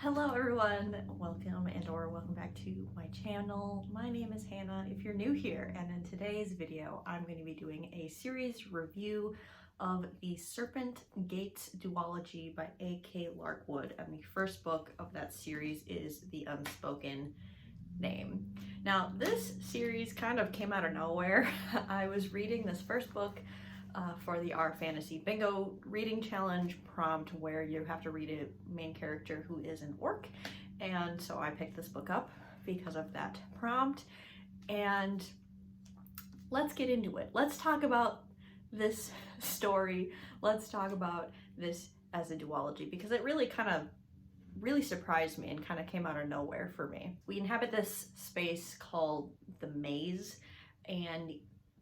Hello everyone, welcome back to my channel. My name is Hannah if you're new here, and in today's video I'm going to be doing a series review of the Serpent Gates duology by A.K. Larkwood, and the first book of that series is The Unspoken Name. Now this series kind of came out of nowhere. I was reading this first book for the Our Fantasy Bingo reading challenge prompt where you have to read a main character who is an orc, and so I picked this book up because of that prompt. And let's get into it. Let's talk about this story. Let's talk about this as a duology because it really surprised me and kind of came out of nowhere for me. We inhabit this space called the Maze, and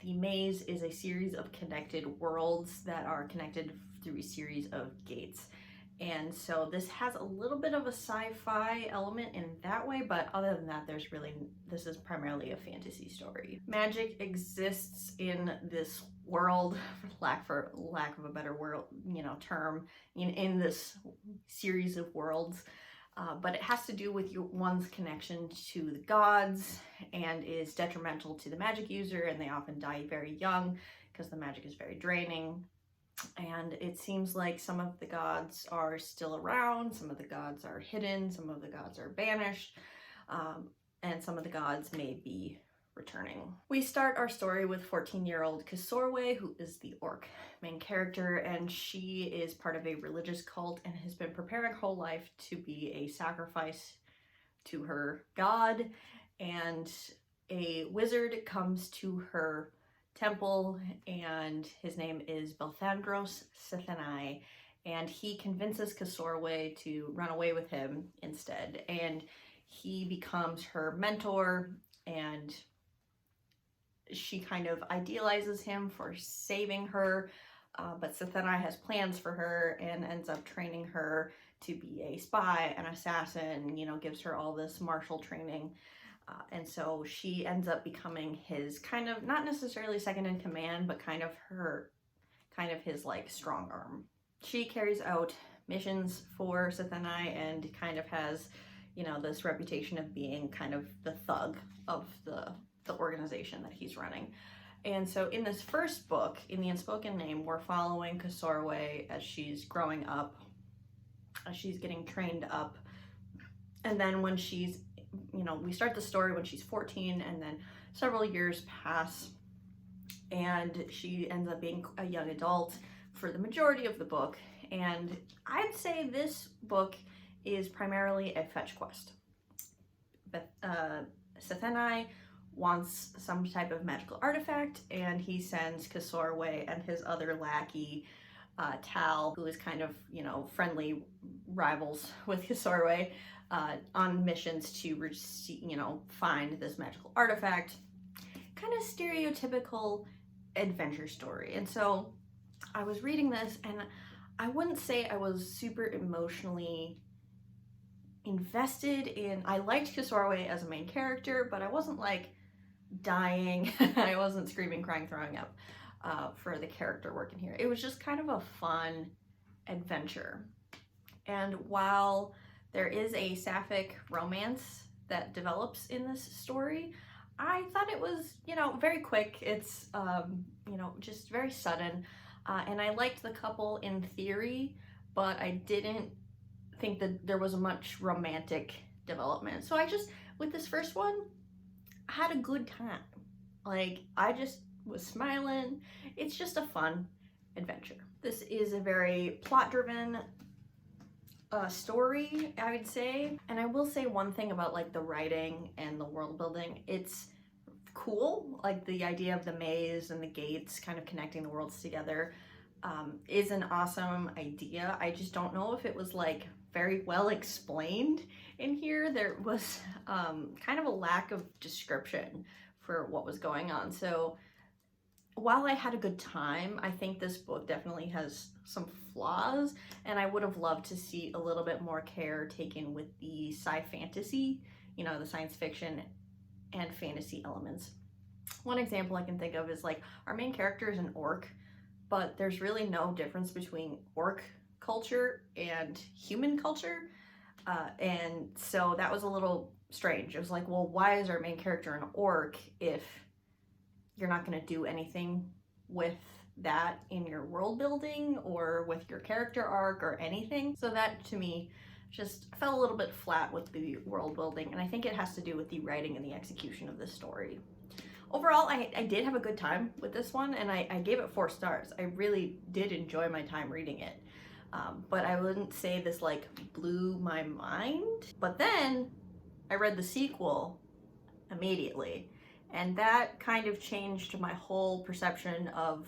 the Maze is a series of connected worlds that are connected through a series of gates. And so this has a little bit of a sci-fi element in that way, but other than that, this is primarily a fantasy story. Magic exists in this world, for lack of a better term, in this series of worlds. But it has to do with one's connection to the gods and is detrimental to the magic user, and they often die very young because the magic is very draining. And it seems like some of the gods are still around, some of the gods are hidden, some of the gods are banished, and some of the gods may be returning. We start our story with 14-year-old Kasorwe, who is the orc main character, and she is part of a religious cult and has been preparing her whole life to be a sacrifice to her god. And a wizard comes to her temple, and his name is Belthandros Sithanai, and he convinces Kasorwe to run away with him instead, and he becomes her mentor, and she kind of idealizes him for saving her, but Sithanai has plans for her and ends up training her to be a spy, an assassin, gives her all this martial training. And so she ends up becoming his kind of, not necessarily second in command, but kind of his like strong arm. She carries out missions for Sithanai and kind of has, this reputation of being kind of the thug of the organization that he's running. And so in this first book, in The Unspoken Name, we're following Kasorwe as she's growing up, as she's getting trained up. And then when she's, we start the story when she's 14, and then several years pass and she ends up being a young adult for the majority of the book. And I'd say this book is primarily a fetch quest. But Sithanai wants some type of magical artifact, and he sends Kasorwe and his other lackey, Tal, who is kind of, friendly rivals with Kasorwe, on missions to find this magical artifact. Kind of stereotypical adventure story. And so I was reading this, and I wouldn't say I was super emotionally invested in. I liked Kasorwe as a main character, but I wasn't like dying. I wasn't screaming, crying, throwing up for the character work in here. It was just kind of a fun adventure. And while there is a sapphic romance that develops in this story, I thought it was, very quick. It's, just very sudden. And I liked the couple in theory, but I didn't think that there was much romantic development. So with this first one, I had a good time. Like, I just was smiling. It's just a fun adventure. This is a very plot-driven story, I would say. And I will say one thing about like the writing and the world building. It's cool. Like the idea of the maze and the gates kind of connecting the worlds together is an awesome idea. I just don't know if it was like very well explained in here. There was kind of a lack of description for what was going on. So while I had a good time, I think this book definitely has some flaws, and I would have loved to see a little bit more care taken with the sci-fantasy, the science fiction and fantasy elements. One example I can think of is like our main character is an orc, but there's really no difference between orc culture and human culture. And so that was a little strange. It was like, well, why is our main character an orc if you're not going to do anything with that in your world building or with your character arc or anything? So that to me just fell a little bit flat with the world building, and I think it has to do with the writing and the execution of this story. Overall, I did have a good time with this one, and I gave it 4 stars. I really did enjoy my time reading it. But I wouldn't say this like blew my mind. But then I read the sequel immediately, and that kind of changed my whole perception of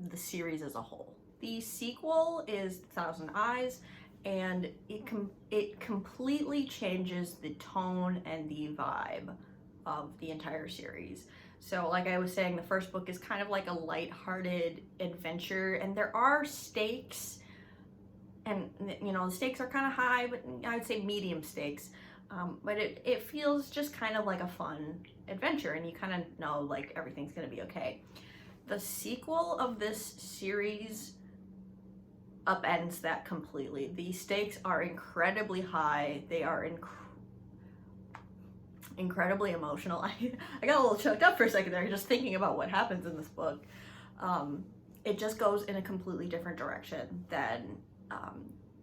the series as a whole. The sequel is Thousand Eyes, and it completely changes the tone and the vibe of the entire series. So like I was saying, the first book is kind of like a lighthearted adventure, and there are stakes, and you know, the stakes are kind of high, but I'd say medium stakes. But it feels just kind of like a fun adventure, and you kind of know like everything's gonna be okay. The sequel of this series upends that completely. The stakes are incredibly high. They are incredibly emotional. I got a little choked up for a second there just thinking about what happens in this book. It just goes in a completely different direction than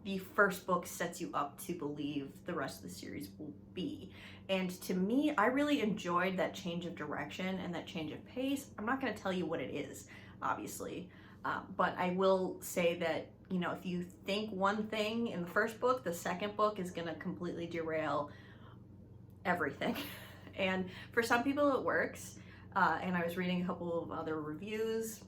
the first book sets you up to believe the rest of the series will be. And to me, I really enjoyed that change of direction and that change of pace. I'm not going to tell you what it is, obviously, but I will say that, you know, if you think one thing in the first book, the second book is going to completely derail everything. And for some people it works, and I was reading a couple of other reviews,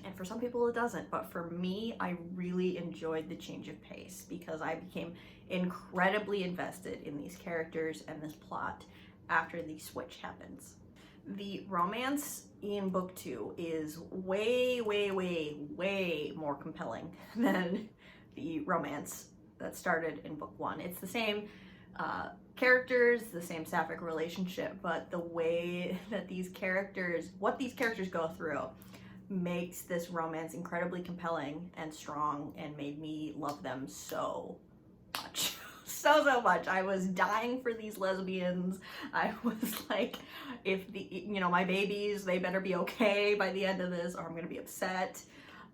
and for some people it doesn't, but for me, I really enjoyed the change of pace because I became incredibly invested in these characters and this plot after the switch happens. The romance in book 2 is way more compelling than the romance that started in book 1. It's the same characters, the same sapphic relationship, but the way that what these characters go through makes this romance incredibly compelling and strong, and made me love them so much. so much. I was dying for these lesbians. I was like, if my babies, they better be okay by the end of this or I'm gonna be upset.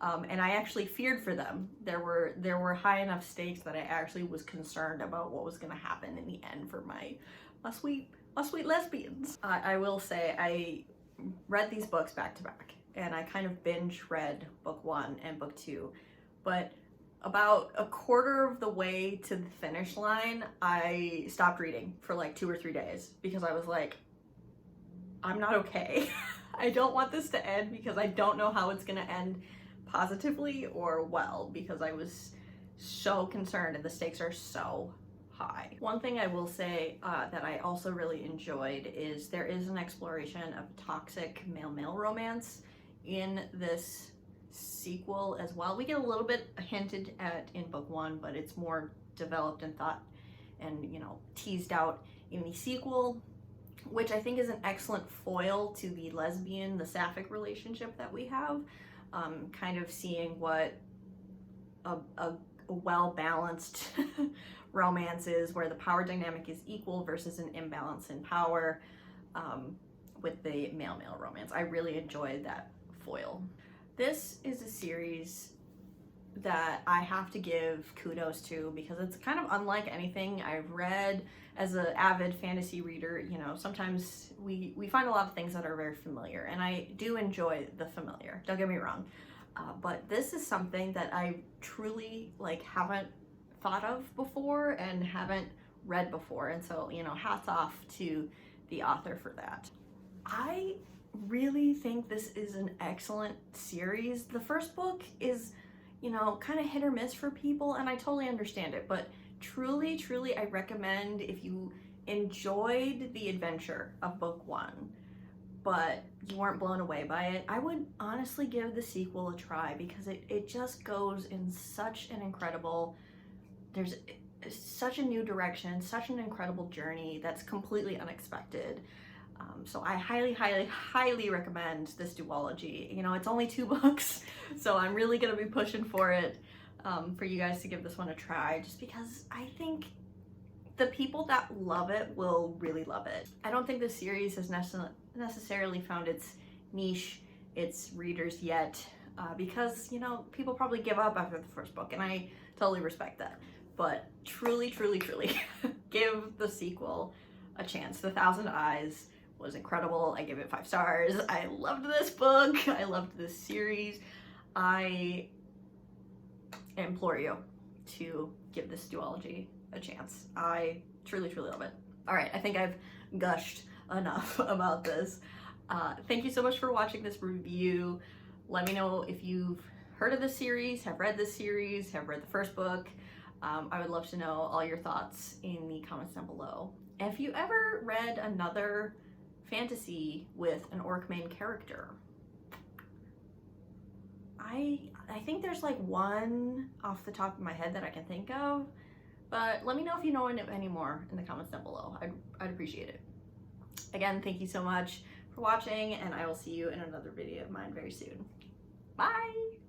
And I actually feared for them. There were high enough stakes that I actually was concerned about what was gonna happen in the end for my sweet lesbians. I will say I read these books back to back, and I kind of binge read book 1 and book 2, but about a quarter of the way to the finish line, I stopped reading for like 2 or 3 days because I was like, I'm not okay. I don't want this to end because I don't know how it's gonna end positively or well, because I was so concerned and the stakes are so high. One thing I will say that I also really enjoyed is there is an exploration of toxic male-male romance in this sequel as well. We get a little bit hinted at in book 1, but it's more developed and thought and, you know, teased out in the sequel, which I think is an excellent foil to the sapphic relationship that we have. Kind of seeing what a well-balanced romance is, where the power dynamic is equal versus an imbalance in power with the male-male romance. I really enjoyed that foil. This is a series that I have to give kudos to because it's kind of unlike anything I've read. As an avid fantasy reader, you know, sometimes we find a lot of things that are very familiar, and I do enjoy the familiar, don't get me wrong, but this is something that I truly haven't thought of before and haven't read before, and so, you know, hats off to the author for that. I really think this is an excellent series. The first book is, you know, kind of hit or miss for people, and I totally understand it, but truly I recommend, if you enjoyed the adventure of book 1 but you weren't blown away by it, I would honestly give the sequel a try, because it just goes in such an incredible, there's such a new direction, such an incredible journey that's completely unexpected. So I highly recommend this duology. You know, it's only 2 books, so I'm really gonna be pushing for it, for you guys to give this one a try, just because I think the people that love it will really love it. I don't think this series has necessarily found its niche, its readers yet, because, you know, people probably give up after the first book, and I totally respect that. But truly, truly, truly, give the sequel a chance. The Thousand Eyes was incredible. I give it 5 stars. I loved this book. I loved this series. I implore you to give this duology a chance. I truly, truly love it. All right, I think I've gushed enough about this. Thank you so much for watching this review. Let me know if you've heard of this series, have read this series, have read the first book. I would love to know all your thoughts in the comments down below. And if you ever read another fantasy with an orc main character, I think there's like one off the top of my head that I can think of, but let me know if you know any more in the comments down below. I'd appreciate it. Again, thank you so much for watching, and I will see you in another video of mine very soon. Bye!